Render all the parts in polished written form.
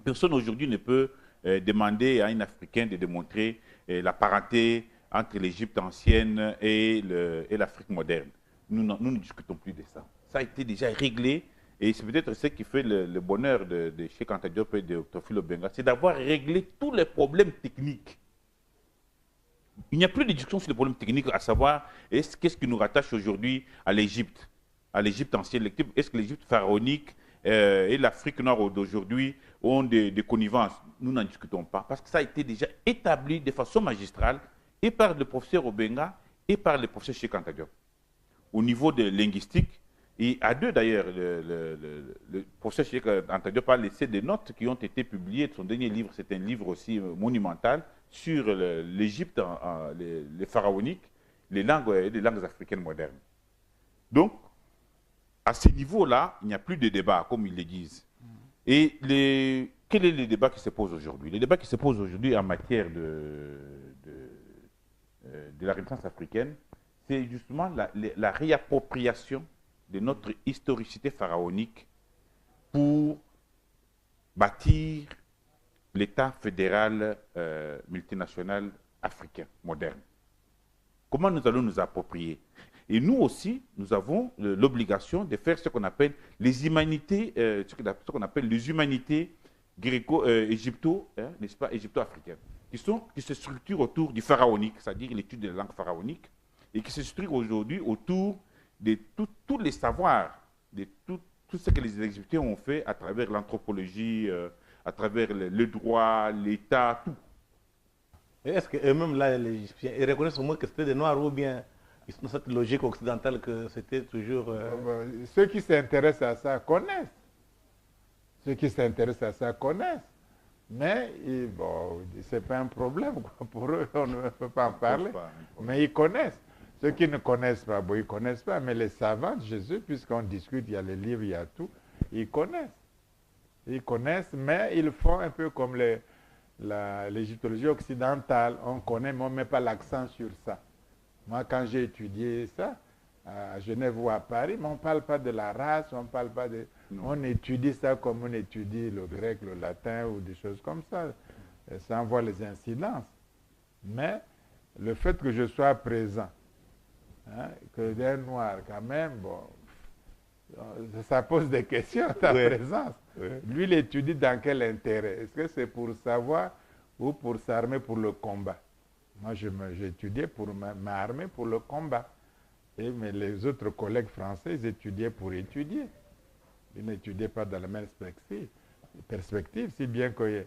Personne aujourd'hui ne peut demander à un Africain de démontrer la parenté entre l'Égypte ancienne et l'Afrique moderne. Nous ne discutons plus de ça. Ça a été déjà réglé et c'est peut-être ce qui fait le bonheur de Cheikh Anta Diop et de Théophile Obenga, c'est d'avoir réglé tous les problèmes techniques. Il n'y a plus de discussion sur les problèmes techniques, à savoir qu'est-ce qui nous rattache aujourd'hui à l'Égypte ancienne. Est-ce que l'Égypte pharaonique et l'Afrique nord d'aujourd'hui ont des connivences? Nous n'en discutons pas, parce que ça a été déjà établi de façon magistrale et par le professeur Obenga et par le professeur Cheikh Anta Diop. Au niveau de linguistique, et à deux d'ailleurs, le professeur Cheikh Anta Diop a laissé des notes qui ont été publiées. Son dernier livre, c'est un livre aussi monumental sur l'Égypte, les pharaoniques, les langues africaines modernes. Donc, à ce niveau-là, il n'y a plus de débat, comme ils le disent. Et quel est le débat qui se pose aujourd'hui? Le débat qui se pose aujourd'hui en matière de la Renaissance africaine, c'est justement la réappropriation de notre historicité pharaonique pour bâtir l'État fédéral multinational africain moderne. Comment nous allons nous approprier? Et nous aussi, nous avons l'obligation de faire ce qu'on appelle les humanités, ce qu'on appelle les humanités gréco-égypto, n'est-ce pas, égypto-africaines, qui se structurent autour du pharaonique, c'est-à-dire l'étude de la langue pharaonique, et qui se structurent aujourd'hui autour de tous les savoirs, de tout ce que les Égyptiens ont fait à travers l'anthropologie, à travers le droit, l'État, tout. Et est-ce qu'eux-mêmes, là, les Égyptiens, ils reconnaissent au moins que c'était des Noirs ou bien ils sont dans cette logique occidentale que c'était toujours... Ceux qui s'intéressent à ça connaissent. Ceux qui s'intéressent à ça connaissent. Mais, bon, c'est pas un problème. Pour eux, on ne peut pas en parler. Mais ils connaissent. Ceux qui ne connaissent pas, bon, ils ne connaissent pas. Mais les savants de Jésus, puisqu'on discute, il y a les livres, il y a tout, ils connaissent. Ils connaissent, mais ils font un peu comme l'égyptologie occidentale. On connaît, mais on ne met pas l'accent sur ça. Moi, quand j'ai étudié ça, à Genève ou à Paris, mais on ne parle pas de la race, on ne parle pas de... Non. On étudie ça comme on étudie le grec, le latin ou des choses comme ça. Ça envoie les incidences. Mais le fait que je sois présent, que des noirs quand même, bon, ça pose des questions, ta présence. Lui, il étudie dans quel intérêt? Est-ce que c'est pour savoir ou pour s'armer pour le combat? Moi, j'ai étudié pour m'armer pour le combat. Mais les autres collègues français, ils étudiaient pour étudier. Ils n'étudiaient pas dans la même perspective, si bien que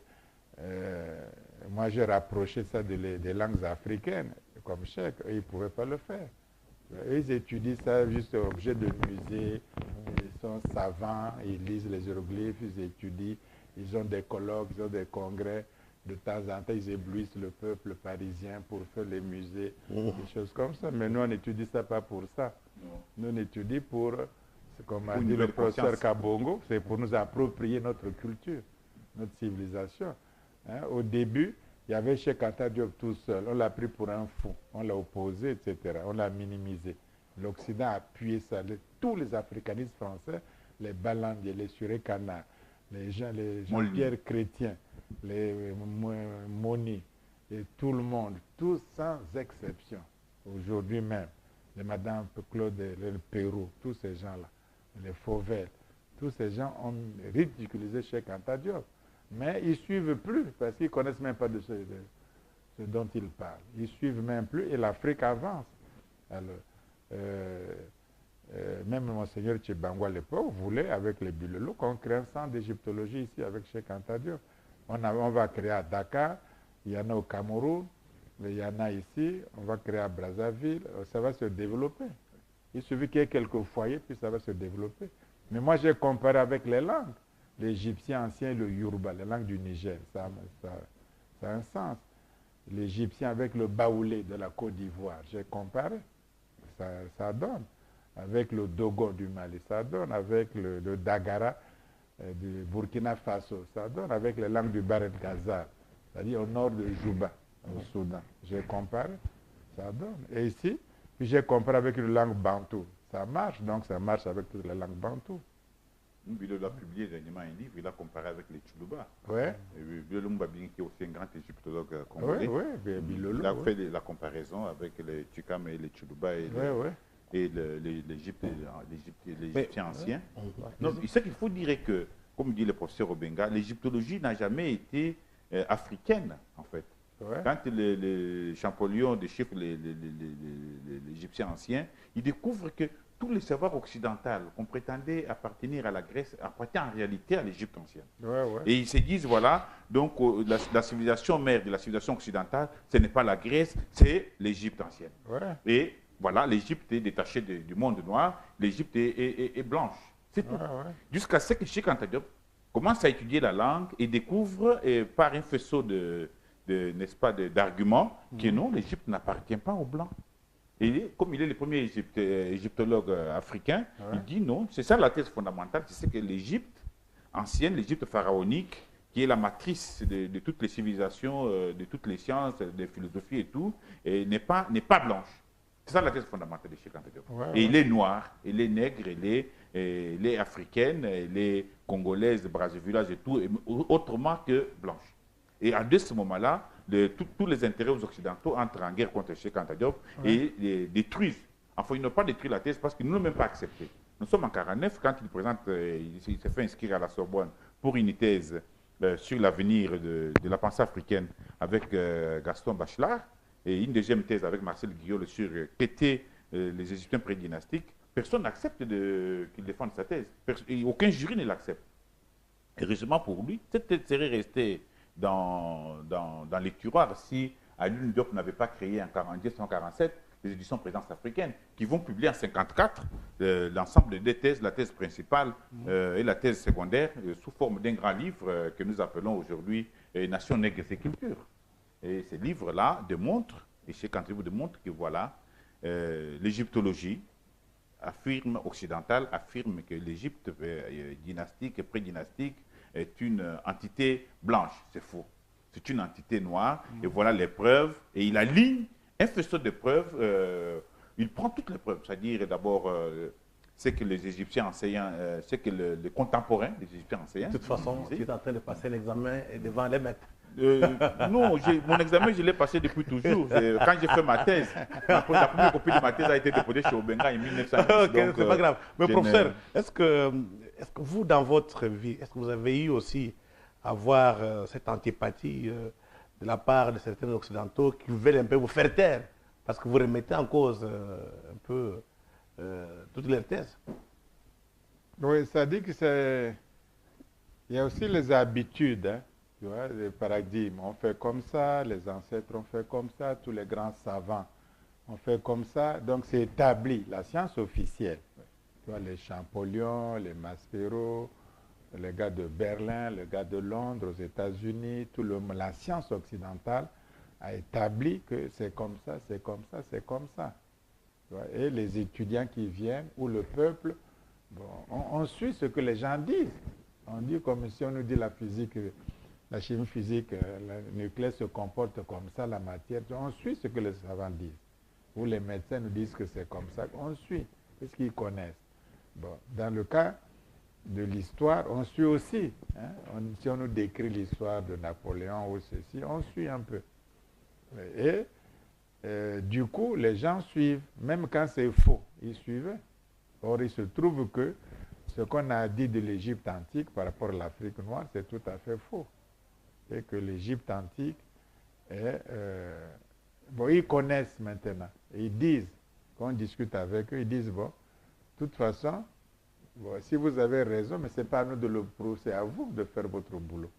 moi, j'ai rapproché ça des langues africaines, comme Cheikh, ils ne pouvaient pas le faire. Ils étudient ça juste objet de musée, ils sont savants, ils lisent les hiéroglyphes, ils étudient, ils ont des colloques, ils ont des congrès. De temps en temps, ils éblouissent le peuple parisien pour faire les musées, des choses comme ça. Mais nous, on n'étudie ça pas pour ça. Nous, on étudie pour, comme a dit le professeur Kabongo, c'est pour nous approprier notre culture, notre civilisation. Au début, il y avait Cheikh Anta Diop tout seul. On l'a pris pour un fou. On l'a opposé, etc. On l'a minimisé. L'Occident a appuyé ça. Tous les africanistes français, les Balandier, les Suré-Cana, les Jean-Pierre Chrétien, les Moni, et tout le monde, tous sans exception, aujourd'hui même, les Madame Claude, le Pérou, tous ces gens-là, les Fauvel, tous ces gens ont ridiculisé Cheikh Anta Diop. Mais ils ne suivent plus, parce qu'ils ne connaissent même pas de ce dont ils parlent. Ils ne suivent même plus, et l'Afrique avance. Alors, même Monseigneur Tchibangou à l'époque voulait, avec les Bulelo, qu'on crée un centre d'égyptologie ici avec Cheikh Anta Diop. On va créer à Dakar, il y en a au Cameroun, il y en a ici, on va créer à Brazzaville, ça va se développer. Il suffit qu'il y ait quelques foyers, puis ça va se développer. Mais moi, j'ai comparé avec les langues. L'égyptien ancien et le Yoruba, les langues du Niger, ça a un sens. L'égyptien avec le baoulé de la Côte d'Ivoire, j'ai comparé, ça donne. Avec le Dogon du Mali, ça donne. Avec le Dagara du Burkina Faso, ça donne. Avec les langues du Baret Ghazal, c'est-à-dire au nord de Juba, au Soudan. J'ai comparé, ça donne. Et ici, puis j'ai comparé avec une langue bantou. Ça marche, donc ça marche avec toutes les langues bantou. Bilo a publié dernièrement un livre, il a comparé avec les Tchoulouba. Ouais. Bilo Mbabing, qui est aussi un grand égyptologue Oui, congolais, oui, Bilolo. il a Ouais. fait la comparaison avec les Tchikam et les Tchoulouba et l'Égyptien ancien. Non, ce qu'il faut dire est que, comme dit le professeur Obenga, l'égyptologie n'a jamais été africaine, en fait. Ouais. Quand les Champollion déchiffrent les Égyptiens anciens, ils découvrent que tous les savoirs occidentaux qu'on prétendait appartenir à la Grèce appartiennent en réalité à l'Égypte ancienne. Ouais, ouais. Et ils se disent, voilà, donc la civilisation mère de la civilisation occidentale, ce n'est pas la Grèce, c'est l'Égypte ancienne. Ouais. Et voilà, l'Égypte est détachée du monde noir, l'Égypte est blanche. C'est tout. Ouais, ouais. Jusqu'à ce que Cheikh Anta Diop commence à étudier la langue et découvre par un faisceau n'est-ce pas, d'arguments que non, l'Égypte n'appartient pas aux Blancs. Et comme il est le premier égyptologue africain, il dit non, c'est ça la thèse fondamentale, c'est que l'Égypte ancienne, l'Égypte pharaonique, qui est la matrice de toutes les civilisations, de toutes les sciences, des philosophies et tout, n'est pas blanche. C'est ça la thèse fondamentale de Cheikh Anta Diop. Ouais, Et il est noir, il est nègre, il est africaine, il est congolaise, brasiloise et tout, autrement que blanche. Et à ce moment-là, tous les intérêts occidentaux entrent en guerre contre Cheikh Anta Diop et les détruisent. Enfin, ils n'ont pas détruit la thèse parce qu'ils ne l'ont même pas accepté. Nous sommes en 1949, quand il présente, il s'est fait inscrire à la Sorbonne pour une thèse sur l'avenir de la pensée africaine avec Gaston Bachelard, et une deuxième thèse avec Marcel Guillaume sur qu'étaient les Égyptiens prédynastiques. Personne n'accepte qu'il défende sa thèse. Aucun jury ne l'accepte. Heureusement pour lui, cette thèse serait restée dans les tiroirs si Alioune Diop n'avait pas créé en 1947 les éditions Présence africaine qui vont publier en 1954 l'ensemble des deux thèses, la thèse principale et la thèse secondaire sous forme d'un grand livre que nous appelons aujourd'hui Nation, nègres et culture. Et ces livres-là démontrent, et Cheikh Anta Diop démontre que voilà, l'égyptologie occidentale affirme que l'Égypte dynastique et prédynastique est une entité blanche. C'est faux. C'est une entité noire. Et voilà les preuves. Et il aligne un faisceau de preuves. Il prend toutes les preuves. C'est-à-dire d'abord c'est que les Égyptiens enseignants, c'est que les contemporains des Égyptiens enseignants. De toute façon, tu es en train de passer l'examen devant les maîtres. Non, mon examen, je l'ai passé depuis toujours. Quand j'ai fait ma thèse, la première copie de ma thèse a été déposée chez Obenga en 1910. Ok, c'est pas grave. Mais professeur, est-ce que vous, dans votre vie, est-ce que vous avez eu aussi à avoir cette antipathie de la part de certains occidentaux qui veulent un peu vous faire taire parce que vous remettez en cause un peu toutes leurs thèses? Oui, ça dit que c'est... Il y a aussi les habitudes, hein, tu vois, les paradigmes. On fait comme ça, les ancêtres ont fait comme ça, tous les grands savants ont fait comme ça. Donc c'est établi, la science officielle. Tu vois, les Champollion, les Maspero, les gars de Berlin, les gars de Londres, aux États-Unis, la science occidentale a établi que c'est comme ça, c'est comme ça, c'est comme ça. Tu vois, et les étudiants qui viennent, ou le peuple, bon, on suit ce que les gens disent. On dit comme si on nous dit la physique, la chimie physique, le nucléaire se comporte comme ça, la matière. On suit ce que les savants disent. Ou les médecins nous disent que c'est comme ça. On suit. Qu'est-ce qu'ils connaissent? Bon, dans le cas de l'histoire, on suit aussi. Hein? Si on nous décrit l'histoire de Napoléon ou ceci, on suit un peu. Et du coup, les gens suivent, même quand c'est faux, ils suivaient. Or, il se trouve que ce qu'on a dit de l'Égypte antique par rapport à l'Afrique noire, c'est tout à fait faux. Et que l'Égypte antique est... bon, ils connaissent maintenant. Et ils disent, quand on discute avec eux, ils disent, bon, de toute façon, bon, si vous avez raison, mais ce n'est pas à nous de le prouver, c'est à vous de faire votre boulot.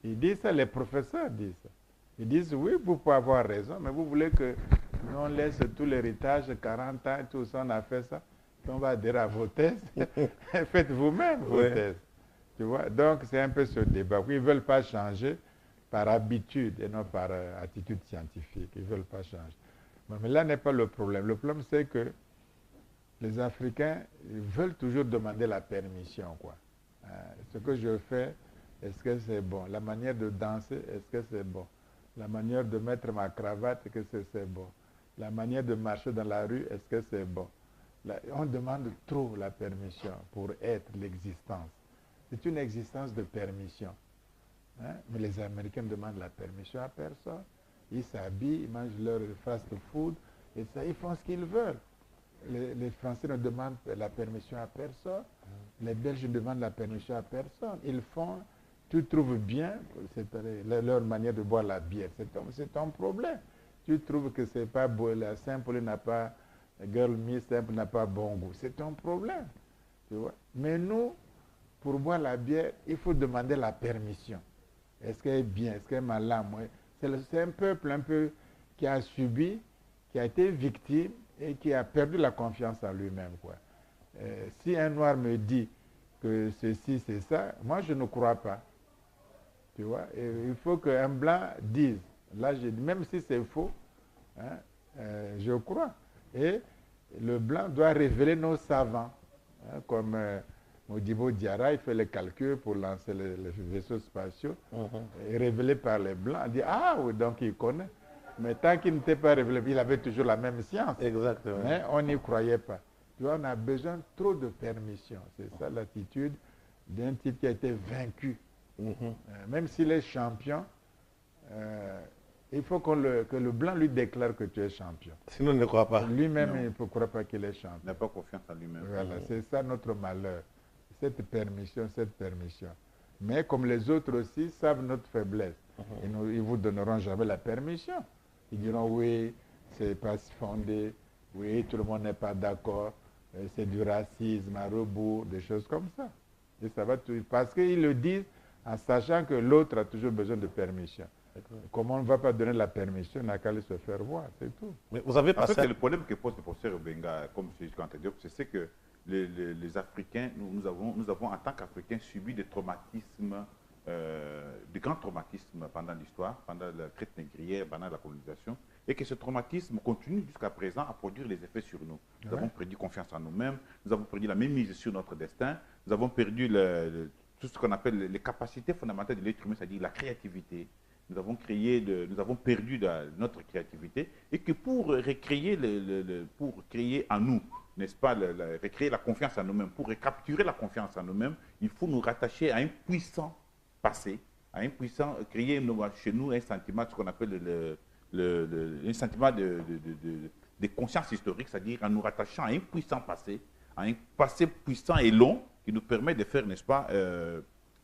Ils disent ça, les professeurs disent ça. Ils disent, oui, vous pouvez avoir raison, mais vous voulez que nous on laisse tout l'héritage, 40 ans, tout ça, on a fait ça. On va adhérer à vos thèses. Faites vous-même vos thèses. Tu vois? Donc, c'est un peu ce débat. Ils ne veulent pas changer par habitude et non par attitude scientifique. Ils ne veulent pas changer. Mais là n'est pas le problème. Le problème, c'est que les Africains, ils veulent toujours demander la permission, quoi. Ce que je fais, est-ce que c'est bon? La manière de danser, est-ce que c'est bon? La manière de mettre ma cravate, est-ce que c'est bon? La manière de marcher dans la rue, est-ce que c'est bon? On demande trop la permission pour être l'existence. C'est une existence de permission. Hein? Mais les Américains demandent la permission à personne. Ils s'habillent, ils mangent leur fast-food, et ça, ils font ce qu'ils veulent. Les Français ne demandent la permission à personne. Les Belges ne demandent la permission à personne. Ils font, tu trouves bien leur manière de boire la bière. C'est ton problème. Tu trouves que c'est pas beau, la simple n'a pas, girl me simple n'a pas bon goût. C'est ton problème. Tu vois? Mais nous, pour boire la bière, il faut demander la permission. Est-ce qu'elle est bien? Est-ce qu'elle est malade? C'est un peuple qui a subi, qui a été victime et qui a perdu la confiance en lui-même. Si un noir me dit que ceci, c'est ça, moi je ne crois pas. Tu vois? Et il faut qu'un blanc dise. Là, je dis, même si c'est faux, hein, je crois. Et le blanc doit révéler nos savants. Hein, comme Modibo Diarra, il fait les calculs pour lancer les vaisseaux spatiaux, et révélé par les blancs. Il dit, ah oui, donc il connaît. Mais tant qu'il n'était pas révélé, il avait toujours la même science. Exactement. Mais on n'y croyait pas. Tu vois, on a besoin trop de permission. C'est ça l'attitude d'un type qui a été vaincu. Même s'il est champion, il faut que le blanc lui déclare que tu es champion. Sinon, il ne croit pas. Lui-même, il ne croit pas qu'il est champion. Il n'a pas confiance en lui-même. Voilà, c'est ça notre malheur. Cette permission. Mais comme les autres aussi savent notre faiblesse, ils ne vous donneront jamais la permission. Ils diront oui, c'est pas fondé, oui, tout le monde n'est pas d'accord, c'est du racisme à rebours, des choses comme ça. Et ça va tout, parce qu'ils le disent en sachant que l'autre a toujours besoin de permission. Comme on ne va pas donner la permission, on n'a qu'à aller se faire voir, c'est tout. Mais vous avez passé... En fait, c'est le problème que pose le professeur Obenga, comme je suis en train de dire, c'est que les Africains, nous avons en tant qu'Africains subi des traumatismes, de grands traumatismes pendant l'histoire, pendant la traite négrière, pendant la colonisation, et que ce traumatisme continue jusqu'à présent à produire les effets sur nous. Nous avons perdu confiance en nous-mêmes, nous avons perdu la mémise sur notre destin, nous avons perdu tout ce qu'on appelle les capacités fondamentales de l'être humain, c'est-à-dire la créativité. Nous avons perdu notre créativité, et que pour recréer, pour créer en nous, n'est-ce pas, recréer la confiance en nous-mêmes, pour recapturer la confiance en nous-mêmes, il faut nous rattacher à un puissant passé, à un puissant, créer chez nous un sentiment, ce qu'on appelle un sentiment de conscience historique, c'est-à-dire en nous rattachant à un puissant passé puissant et long, qui nous permet de faire, n'est-ce pas,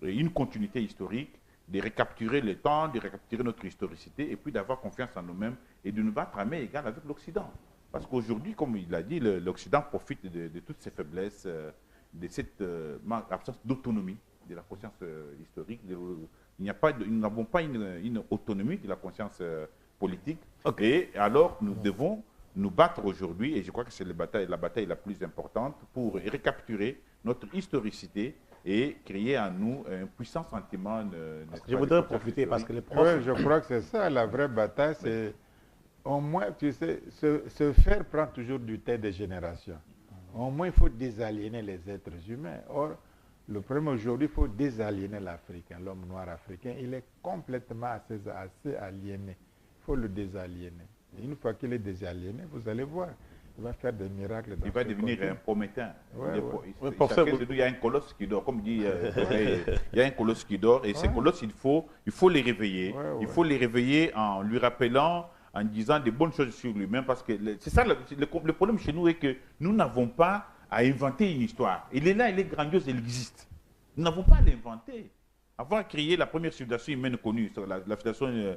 une continuité historique, de recapturer le temps, de recapturer notre historicité, et puis d'avoir confiance en nous-mêmes, et de nous battre à main égale avec l'Occident. Parce qu'aujourd'hui, comme il l'a dit, l'Occident profite de toutes ces faiblesses, de cette absence d'autonomie de la conscience historique. Nous n'avons pas une autonomie de la conscience politique. Et alors, nous devons nous battre aujourd'hui, et je crois que c'est la bataille la plus importante, pour recapturer notre historicité et créer en nous un puissant sentiment je voudrais profiter parce que les profs... Oui, je crois que c'est ça, la vraie bataille, c'est au moins, tu sais, se faire prend toujours du temps des générations. Au moins, il faut désaliéner les êtres humains. Or, le problème aujourd'hui, il faut désaliéner l'Africain, l'homme noir africain. Il est complètement assez aliéné. Il faut le désaliéner. Et une fois qu'il est désaliéné, vous allez voir, il va faire des miracles. Il va devenir un prométhée. Il y a un colosse qui dort, comme dit, il y a un colosse qui dort, et ces colosses, il faut les réveiller. Il faut les réveiller en lui rappelant, en disant des bonnes choses sur lui-même, parce que c'est ça, le problème chez nous est que nous n'avons pas à inventer une histoire. Il est là, il est grandiose, il existe. Nous n'avons pas à l'inventer. Avoir créé la première civilisation humaine connue, la civilisation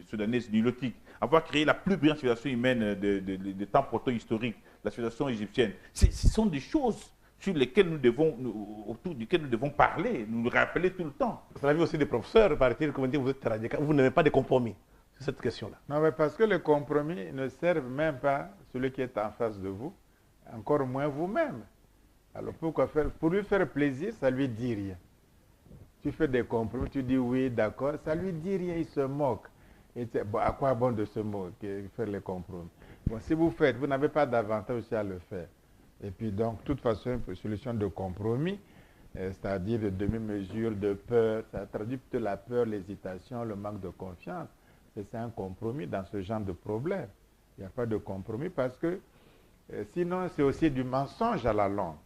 soudanaise nilotique, avoir créé la plus brillante civilisation humaine de temps proto-historique, la civilisation égyptienne, ce sont des choses sur lesquelles autour desquelles nous devons parler, nous rappeler tout le temps. Vous avez aussi des professeurs, paraît-il, comme vous êtes radical, vous n'aimez pas de compromis. C'est cette question-là. Non, mais parce que les compromis ne servent même pas celui qui est en face de vous, encore moins vous-même. Alors pourquoi faire? Pour lui faire plaisir, ça ne lui dit rien. Tu fais des compromis, tu dis oui, d'accord, ça ne lui dit rien, il se moque. Et bon, à quoi bon de se moquer, faire les compromis? Bon, si vous faites, vous n'avez pas d'avantage aussi à le faire. Et puis donc, de toute façon, une solution de compromis, c'est-à-dire de demi-mesure, de peur, ça traduit plutôt la peur, l'hésitation, le manque de confiance. C'est un compromis dans ce genre de problème. Il n'y a pas de compromis parce que Sinon, c'est aussi du mensonge à la longue.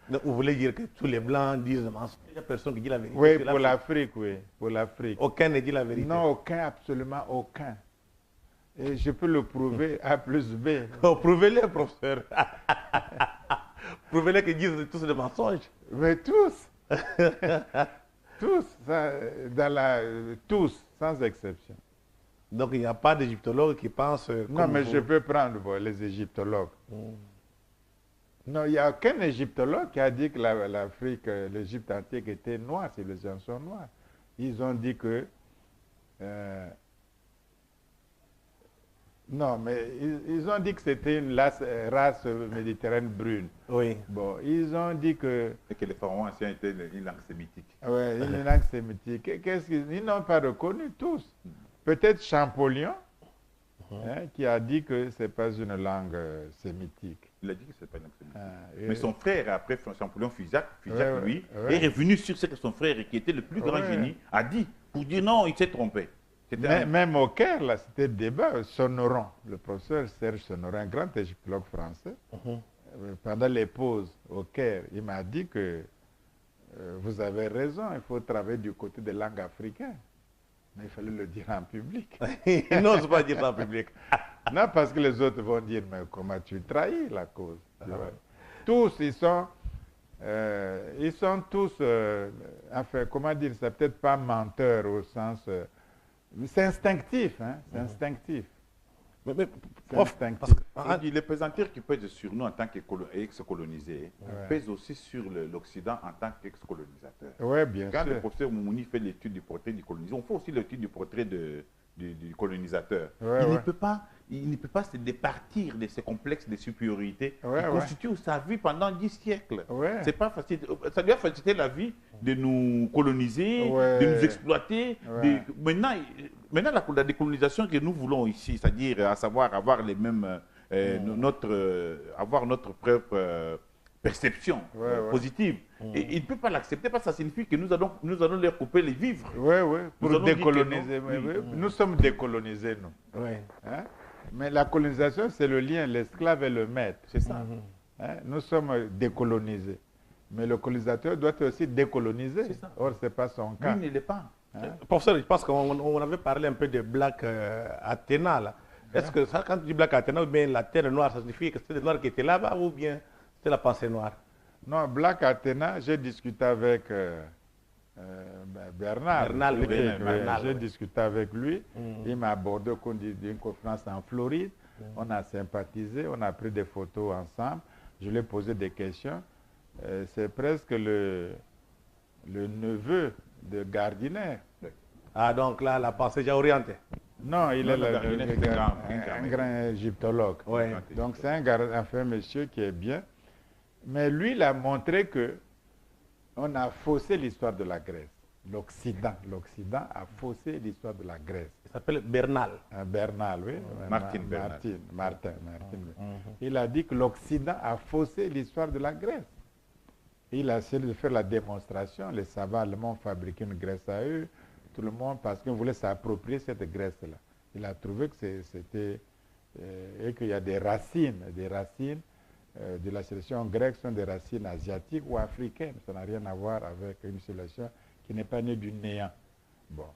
Donc, vous voulez dire que tous les Blancs disent le mensonge? Il n'y a personne qui dit la vérité. Oui, sur pour l'Afrique, oui. Pour l'Afrique. Aucun ne dit la vérité. Non, aucun, absolument aucun. Et je peux le prouver A plus B. Oh, prouvez-le, professeur. Prouvez-le qu'ils disent tous des mensonges. Mais tous. Tous, ça, tous, sans exception. Donc, il n'y a pas d'égyptologue qui pense... Non, mais je peux prendre les égyptologues. Non, il n'y a aucun égyptologue qui a dit que l'Afrique, l'Égypte antique était noire, si les gens sont noirs. Ils ont dit que... non, mais ils ont dit que c'était une race méditerranéenne brune. Oui. Bon, ils ont dit que... Et que les pharaons anciens étaient une langue sémitique. Oui, une langue sémitique. Ils n'ont pas reconnu tous. Peut-être Champollion, qui a dit que ce n'est pas une langue sémitique. Il a dit que ce n'est pas une langue sémitique. Mais son frère, après Champollion Figeac, lui, ouais. est revenu sur ce que son frère, qui était le plus grand génie, a dit, pour dire non, il s'est trompé. Même au Caire, là, c'était le débat. Sonoron, le professeur Serge Sonoron, un grand égyptologue français, pendant les pauses au Caire, il m'a dit que vous avez raison, il faut travailler du côté des langues africaines. Mais il fallait le dire en public. Il n'ose pas dire ça en public. Non, parce que les autres vont dire, mais comment tu trahis la cause? Tous, ils sont tous, enfin, comment dire, c'est peut-être pas menteurs au sens... c'est instinctif, hein, c'est instinctif. Mais prof, les pesanteurs qui pèsent sur nous en tant qu'ex-colonisés pèsent aussi sur l'Occident en tant qu'ex-colonisateur. Oui, bien sûr. Quand le professeur Moumouni fait l'étude du portrait du colonisateur, on fait aussi l'étude du portrait du colonisateur. Il ne peut pas se départir de ces complexes de supériorité qui constituent sa vie pendant 10 siècles. C'est pas facile. Ça lui a facilité la vie de nous coloniser, de nous exploiter. Maintenant, la décolonisation que nous voulons ici, c'est-à-dire à savoir avoir les mêmes, avoir notre propre perception positive. Et il ne peut pas l'accepter parce que ça signifie que nous allons leur couper les vivres. Pour décoloniser. Nous sommes décolonisés, nous. Hein? Mais la colonisation, c'est le lien, l'esclave et le maître. C'est ça. Hein? Nous sommes décolonisés. Mais le colonisateur doit être aussi décolonisé. Or, ce n'est pas son cas. Lui, il ne l'est pas. Professeur, je pense qu'on avait parlé un peu de Black Athena, là. Est-ce que ça, quand tu dis Black Athena, ou bien la terre noire, ça signifie que c'était les noirs qui étaient là-bas, ou bien c'était la pensée noire? Non, Black Athena, j'ai discuté avec Bernard. J'ai discuté avec lui. Il m'a abordé au cours d'une conférence en Floride. On a sympathisé, on a pris des photos ensemble. Je lui ai posé des questions. C'est presque le neveu de Gardiner. Ah, donc là, la pensée déjà orientée. Non, il est un grand égyptologue. Donc c'est un monsieur qui est bien. Mais lui, il a montré que on a faussé l'histoire de la Grèce. L'Occident a faussé l'histoire de la Grèce. Il s'appelle Bernal. Bernal, oui. Martin. Il a dit que l'Occident a faussé l'histoire de la Grèce. Il a essayé de faire la démonstration. Les savants allemands fabriquaient une Grèce à eux. Tout le monde, parce qu'ils voulaient s'approprier cette Grèce-là. Il a trouvé que c'était... et qu'il y a des racines de la civilisation grecque sont des racines asiatiques ou africaines. Ça n'a rien à voir avec une civilisation qui n'est pas née du néant. Bon.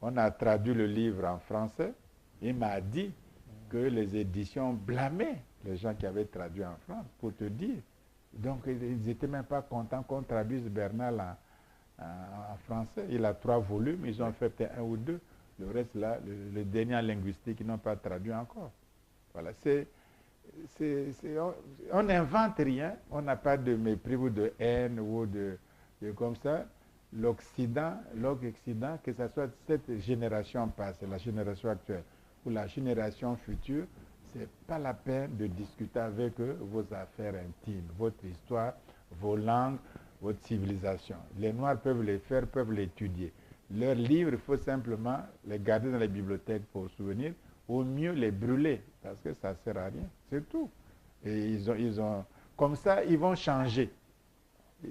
On a traduit le livre en français. Il m'a dit que les éditions blâmaient les gens qui avaient traduit en France, pour te dire. Donc, ils n'étaient même pas contents qu'on traduise Bernal en français. Il a 3 volumes, ils ont fait peut-être 1 ou 2. Le reste, là, le dernier en linguistique, ils n'ont pas traduit encore. Voilà, on n'invente rien, on n'a pas de mépris ou de haine ou de comme ça. L'Occident, que ce soit cette génération passée, la génération actuelle ou la génération future, ce n'est pas la peine de discuter avec eux vos affaires intimes, votre histoire, vos langues, votre civilisation. Les Noirs peuvent les faire, peuvent l'étudier. Leurs livres, il faut simplement les garder dans les bibliothèques pour souvenir, ou mieux les brûler, parce que ça ne sert à rien, c'est tout. Et comme ça, ils vont changer.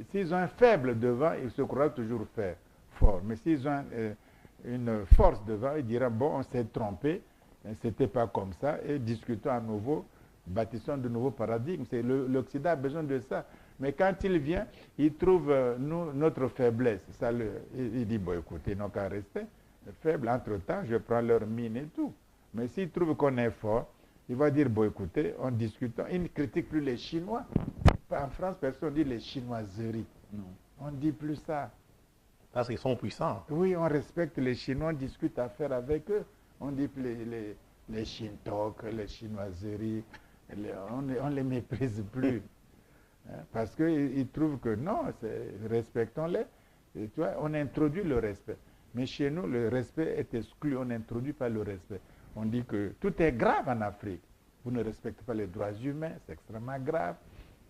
S'ils ont un faible devant, ils se croient toujours fort. Mais s'ils ont une force devant, ils diront, bon, on s'est trompé, ce n'était pas comme ça, et discutons à nouveau Bâtissons de nouveaux paradigmes. L'Occident a besoin de ça. Mais quand il vient, il trouve notre faiblesse. Il dit, bon, écoutez, ils n'ont qu'à rester faibles. Entre-temps, je prends leur mine et tout. Mais s'il trouve qu'on est fort, il va dire, bon, écoutez, on discute. Il ne critique plus les Chinois. En France, personne dit les chinoiseries. Non. On ne dit plus ça. Parce qu'ils sont puissants. Oui, on respecte les Chinois, on discute affaires avec eux. On dit les Shintok, les chinoiseries, on ne les méprise plus. Parce qu'ils trouvent que non, respectons-les. Tu vois, on introduit le respect. Mais chez nous, le respect est exclu, on n'introduit pas le respect. On dit que tout est grave en Afrique. Vous ne respectez pas les droits humains, c'est extrêmement grave.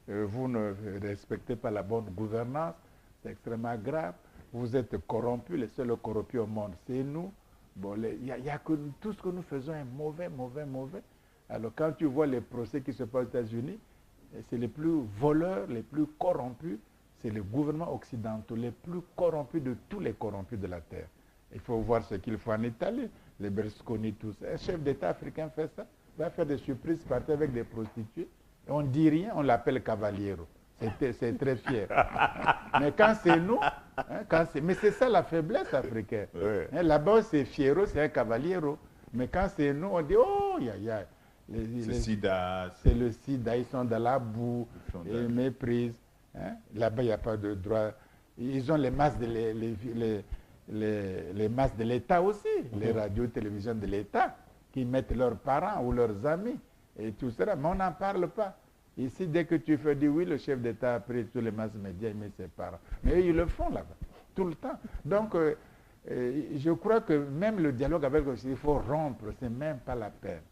Vous ne respectez pas la bonne gouvernance, c'est extrêmement grave. Vous êtes corrompus, les seuls corrompus au monde, c'est nous. Bon, y a que tout ce que nous faisons est mauvais, mauvais, mauvais. Alors quand tu vois les procès qui se passent aux États-Unis, c'est les plus voleurs, les plus corrompus, c'est les gouvernements occidentaux, les plus corrompus de tous les corrompus de la terre. Il faut voir ce qu'il faut en Italie, les Berlusconi, tous. Un chef d'État africain fait ça, va faire des surprises, partir avec des prostituées. Et on ne dit rien, on l'appelle Cavaliero. C'est très fier. Mais quand c'est nous, mais c'est ça la faiblesse africaine. Ouais. Là-bas, c'est Fiero, c'est un Cavaliero. Mais quand c'est nous, on dit, oh, c'est SIDA. C'est le SIDA, ils sont dans la boue, ils méprisent. Là-bas, il n'y a pas de droit. Ils ont les masses de les masses de l'État aussi, les radios, télévisions de l'État, qui mettent leurs parents ou leurs amis et tout cela. Mais on n'en parle pas. Ici, dès que tu fais dire oui, le chef d'État a pris tous les masses médias, il met ses parents. Mais eux, ils le font là-bas, tout le temps. Donc, je crois que même le dialogue avec l'Occident, il faut rompre, c'est même pas la peine.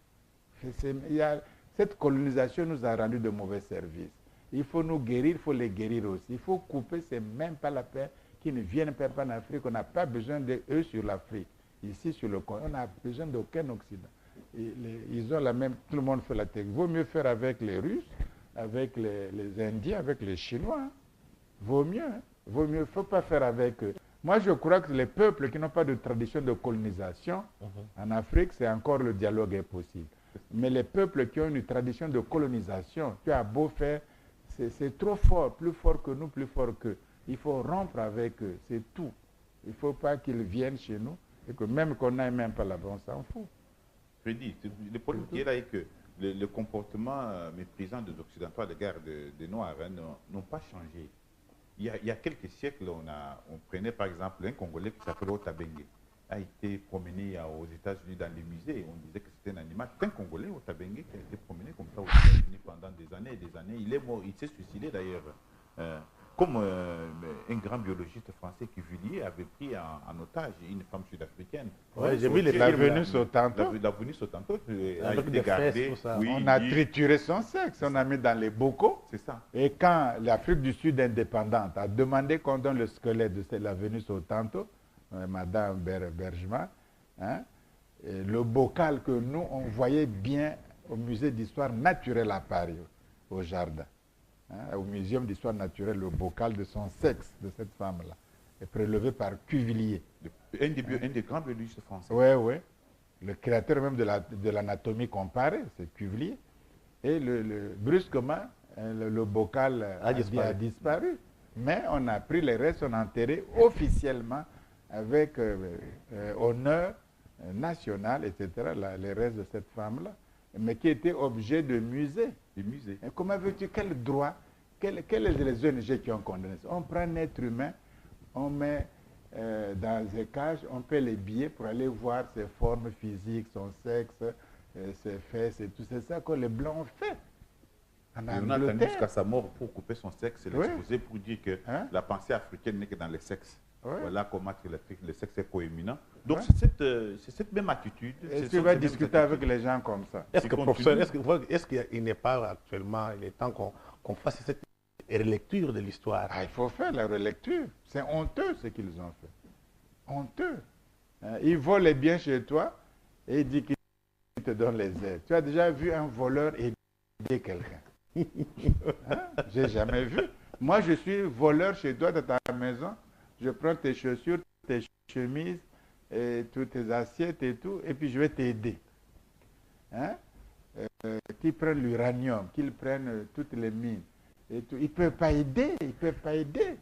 Cette colonisation nous a rendu de mauvais services. Il faut nous guérir, il faut les guérir aussi. Il faut couper, c'est même pas la peine qu'ils ne viennent pas en Afrique. On n'a pas besoin d'eux sur l'Afrique. Ici, sur le continent, on n'a besoin d'aucun Occident. Ils ont la même, tout le monde fait la technique. Vaut mieux faire avec les Russes, avec les Indiens, avec les Chinois. Hein. Vaut mieux. Hein. Vaut mieux. Il ne faut pas faire avec eux. Moi, je crois que les peuples qui n'ont pas de tradition de colonisation en Afrique, c'est encore le dialogue est possible. Mais les peuples qui ont une tradition de colonisation, tu as beau faire, c'est trop fort, plus fort que nous, plus fort qu'eux. Il faut rompre avec eux, c'est tout. Il ne faut pas qu'ils viennent chez nous et que même qu'on n'aille même pas là-bas, on s'en fout. Je dis, le problème qui est là est que le comportement méprisant des Occidentaux à l'égard des Noirs n'ont pas changé. Il y a quelques siècles, on prenait par exemple un Congolais qui s'appelait Otabengue, a été promené aux États-Unis dans les musées. On disait que c'était un animal. C'est un Congolais, Otabengue, qui a été promené comme ça aux États-Unis pendant des années et des années. Il est mort, il s'est suicidé d'ailleurs. Comme un grand biologiste français qui Villiers avait pris en otage une femme sud-africaine. Oui, j'ai vu la venue Sotanto. La venue Sotanto a été gardée. Oui, on a trituré son sexe, on a mis dans les bocaux. C'est ça. Et quand l'Afrique du Sud indépendante a demandé qu'on donne le squelette de la venue Sotanto, Madame Bergman, hein, le bocal que nous, on voyait bien au musée d'histoire naturelle à Paris, au jardin. Hein, au Muséum d'histoire naturelle, le bocal de son sexe de cette femme-là est prélevé par Cuvillier. Un des grands biologistes français. Oui, oui. Le créateur même de l'anatomie comparée, c'est Cuvillier. Et brusquement, le bocal a disparu. Mais on a pris les restes, on a enterré officiellement avec honneur national, etc., les restes de cette femme-là, mais qui était objet de musée. Et comment veux-tu, quel droit, quelles les ONG qui ont condamné ça? On prend un être humain, on met dans des cages, on paie les billets pour aller voir ses formes physiques, son sexe, ses fesses et tout. C'est ça que les Blancs ont fait. On a attendu jusqu'à sa mort pour couper son sexe et l'exposer pour dire que la pensée africaine n'est que dans le sexe. Voilà comment le sexe est coéminent. Donc c'est cette même attitude. Est-ce que tu vas discuter avec les gens comme ça? Est-ce que, professeur, est-ce qu'il n'est pas actuellement, il est temps qu'on fasse cette relecture de l'histoire? Il faut faire la relecture. C'est honteux ce qu'ils ont fait. Honteux. Ils volent les biens chez toi et ils disent qu'ils te donnent les aides. Tu as déjà vu un voleur aider quelqu'un? J'ai jamais vu. Moi, je suis voleur chez toi dans ta maison. Je prends tes chaussures, tes chemises, et toutes tes assiettes et tout, et puis je vais t'aider. Hein? qu'ils prennent l'uranium, qu'ils prennent toutes les mines, et tout, ils ne peuvent pas aider, ils ne peuvent pas aider.